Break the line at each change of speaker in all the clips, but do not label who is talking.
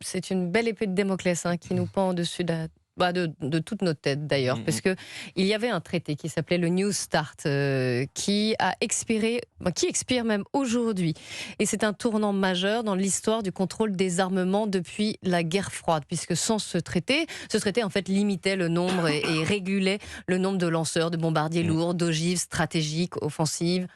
c'est une belle épée de Damoclès qui nous pend au-dessus de toutes nos têtes d'ailleurs, parce que il y avait un traité qui s'appelait le New Start, qui a expiré, qui expire même aujourd'hui. Et c'est un tournant majeur dans l'histoire du contrôle des armements depuis la guerre froide, puisque sans ce traité en fait limitait le nombre et régulait le nombre de lanceurs, de bombardiers lourds, d'ogives stratégiques, offensives,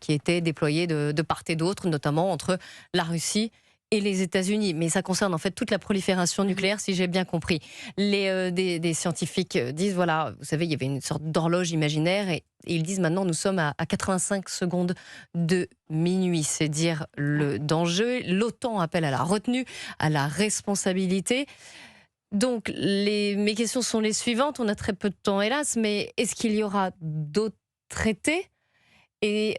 qui étaient déployés de part et d'autre, notamment entre la Russie et les États-Unis. Mais ça concerne en fait toute la prolifération nucléaire, si j'ai bien compris. Des scientifiques disent, voilà, vous savez, il y avait une sorte d'horloge imaginaire et ils disent maintenant nous sommes à 85 secondes de minuit. C'est dire le danger. L'OTAN appelle à la retenue, à la responsabilité. Donc, mes questions sont les suivantes. On a très peu de temps, hélas, mais est-ce qu'il y aura d'autres traités ? Et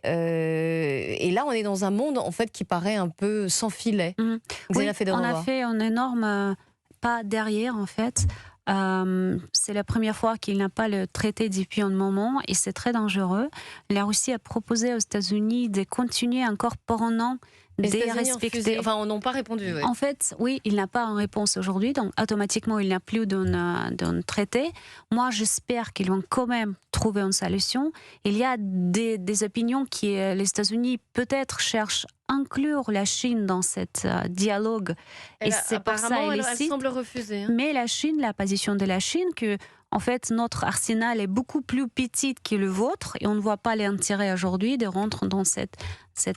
là, on est dans un monde en fait qui paraît un peu sans filet.
Oui, on a fait un énorme pas derrière en fait. C'est la première fois qu'il n'a pas le traité depuis un moment et c'est très dangereux. La Russie a proposé aux États-Unis de continuer encore pour un an
les
de
États-Unis
respecter.
on n'ont pas répondu. Oui.
En fait, oui, il n'a pas une réponse aujourd'hui, donc automatiquement il n'a plus d'un traité. Moi, j'espère qu'ils vont quand même trouver une solution. Il y a des opinions qui les États-Unis peut-être cherchent à inclure la Chine dans cet dialogue. Et c'est pour ça
elle semble refuser.
Mais la Chine, la position de la Chine, que en fait notre arsenal est beaucoup plus petit que le vôtre et on ne voit pas l'intérêt aujourd'hui de rentrer dans cet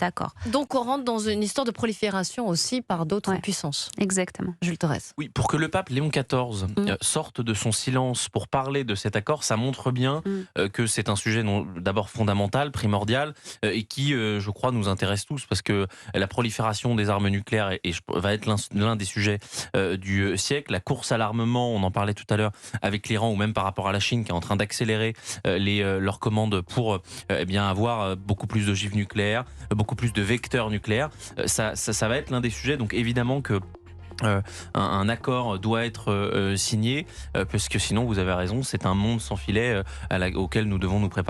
accord.
Donc on rentre dans une histoire de prolifération aussi par d'autres puissances.
Exactement.
Jules Torres.
Oui, pour que le pape Léon XIV sorte de son silence pour parler de cet accord, ça montre bien que c'est un sujet d'abord fondamental, primordial, et qui, je crois, nous intéresse tous, parce que la prolifération des armes nucléaires va être l'un des sujets du siècle. La course à l'armement, on en parlait tout à l'heure avec l'Iran, ou même par rapport à la Chine, qui est en train d'accélérer leurs commandes pour avoir beaucoup plus d'ogives nucléaires, beaucoup plus de vecteurs nucléaires. Ça va être l'un des sujets, donc évidemment que un accord doit être signé, parce que sinon, vous avez raison, c'est un monde sans filet auquel nous devons nous préparer.